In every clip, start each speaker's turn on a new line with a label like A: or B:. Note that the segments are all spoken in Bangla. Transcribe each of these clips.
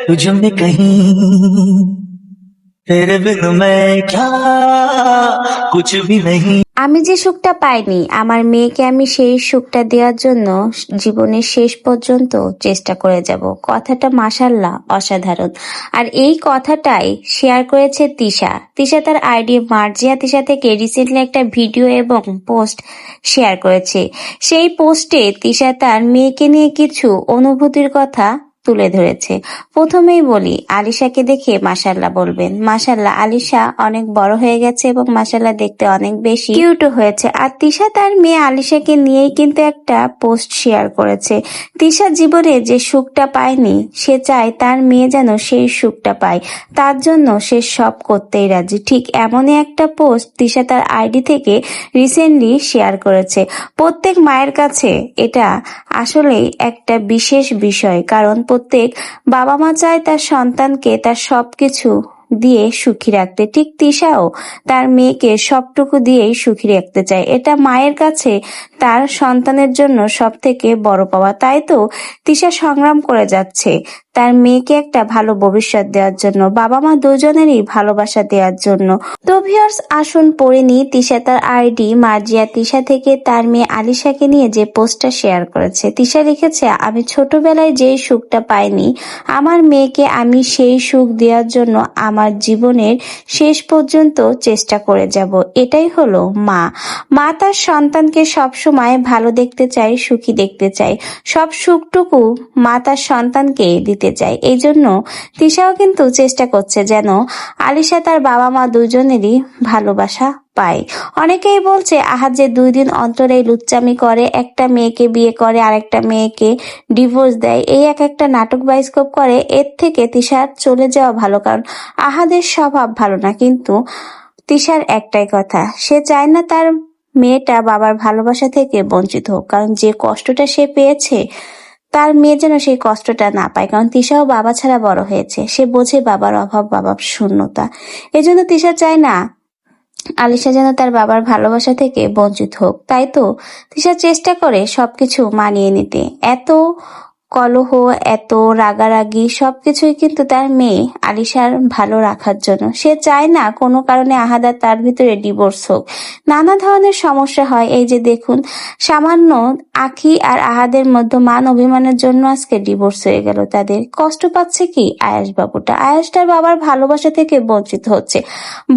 A: तुझ में कहीं तेरे बिन मैं क्या कुछ भी नहीं।
B: আমি যে সুখটা পাইনি আমার মেয়েকে আমি সেই সুখটা দেওয়ার জন্য জীবনের শেষ পর্যন্ত চেষ্টা করে যাব। কথাটা মাশাআল্লাহ অসাধারণ। আর এই কথাটাই শেয়ার করেছে তিশা। তিশা তার আইডি মার্জিয়া তিশা থেকে রিসেন্টলি একটা ভিডিও এবং পোস্ট শেয়ার করেছে। সেই পোস্টে তিশা তার মেয়েকে নিয়ে কিছু অনুভূতির কথা তুলে ধরেছে। প্রথমেই বলি, আলিশাকে দেখে মাশাআল্লাহ বলবেন। মাশাআল্লাহ, আলিশা অনেক বড় হয়ে গেছে এবং মাশাআল্লাহ দেখতে অনেক বেশি কিউটও হয়েছে। আর তিশা তার মেয়ে আলিশাকে নিয়েই কিন্তু একটা পোস্ট শেয়ার করেছে। তিশা জীবনে যে সুখটা পায়নি, সে চায় তার মেয়ে যেন সেই সুখটা পায়। তার জন্য সে সব করতেই রাজি। ঠিক এমনই একটা পোস্ট তিশা তার আইডি থেকে রিসেন্টলি শেয়ার করেছে। প্রত্যেক মায়ের কাছে এটা আসলেই একটা বিশেষ বিষয়, কারণ প্রত্যেক বাবা মা চায় তার সন্তানকে তার সবকিছু দিয়ে সুখী রাখতে। ঠিক তিশাও তার মেয়েকে সবটুকু দিয়েই সুখী রাখতে চায়। এটা মায়ের কাছে তার সন্তানের জন্য সব থেকে বড় পাওয়া। তাই তো তিশা সংগ্রাম করে যাচ্ছে তার মেয়েকে একটা ভালো ভবিষ্যৎ দেওয়ার জন্য, বাবা মা দুজনেরই ভালোবাসা দেওয়ার জন্য। তো ভিউয়ার্স, আসুন পড়ে নিই তিশা তার আইডি মার্জিয়া তিশা থেকে তার মেয়ে আলিশাকে নিয়ে যে পোস্টটা শেয়ার করেছে। তিশা লিখেছে, আমি ছোটবেলায় যেই সুখটা পাইনি, আমার মেয়েকে আমি সেই সুখ দেওয়ার জন্য আমার জীবনের শেষ পর্যন্ত চেষ্টা করে যাব। এটাই হলো মা। মা তার সন্তানকে সবসময় ভালো দেখতে চায়, সুখী দেখতে চায়। সব সুখটুকু মা তার সন্তানকে দিতে চায়। এই জন্য তিশাও কিন্তু চেষ্টা করছে যেন আলিশা তার বাবা মা দুজনেরই ভালোবাসা পায়। অনেকেই বলছে আহাদ যে 2 দিন অন্তর এই লুচ্চামি করে, একটা মেয়েকে বিয়ে করে আরেকটা মেয়েকে ডিভোর্স দেয়, এই এক একটা নাটক বায়োস্কোপ করে, এর থেকে তিশার চলে যাওয়া ভালো। কারণ আহাদের স্বভাব ভালো না, কিন্তু তিশার একটাই কথা, সে চায় না তার মেয়েটা বাবার ভালোবাসা থেকে বঞ্চিত হোক। কারণ যে কষ্টটা সে পেয়েছে, তার মেয়ে যেন সেই কষ্টটা না পায়। কারণ তিশাও বাবা ছাড়া বড় হয়েছে, সে বোঝে বাবার অভাব, বাবার শূন্যতা। এজন্য তিশা চায় না আলিশা যেন তার বাবার ভালোবাসা থেকে বঞ্চিত হোক। তাই তো তিশা চেষ্টা করে সবকিছু মানিয়ে নিতে। এত কলহ, এত রাগারাগি সবকিছুই কিন্তু তার মেয়ে আলিশার ভালো রাখার জন্য। সে চায় না কোনো কারণে আহাদ আর তার ভিতরে ডিভোর্স হোক। নানা ধরনের সমস্যা হয়। এই যে দেখুন, সামান্য আখি আর আহাদের মধ্যে মান অভিমানের জন্য আজকে ডিভোর্স হয়ে গেল তাদের। কষ্ট পাচ্ছে কি আয়াস বাবুটা। আয়াসটার বাবার ভালোবাসা থেকে বঞ্চিত হচ্ছে,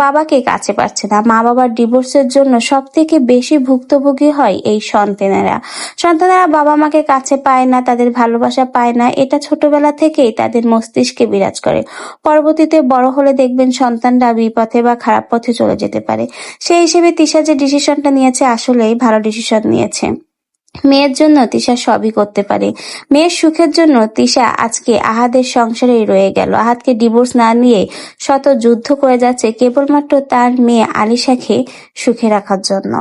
B: বাবাকে কাছে পাচ্ছে না। মা বাবার ডিভোর্সের জন্য সব থেকে বেশি ভুক্তভোগী হয় এই সন্তানেরা। বাবা মাকে কাছে পায় না, তাদের ভালোবাসা পায় না। এটা ছোটবেলা থেকেই তাদের মস্তিষ্কে বিরাজ করে। পরবর্তীতে বড় হলে দেখবেন সন্তানরা বিপথে বা খারাপ পথে চলে যেতে পারে। সেই হিসেবে তিশা যে ডিসিশনটা নিয়েছে আসলেই ভালো ডিসিশন নিয়েছে। মেয়ের জন্য তিশা সবই করতে পারে। মেয়ের সুখের জন্য তিশা আজকে আহাদের সংসারেই রয়ে গেল। আহাদকে ডিভোর্স না নিয়ে শত যুদ্ধ করে যাচ্ছে কেবলমাত্র তার মেয়ে আলিশাকে সুখে রাখার জন্য।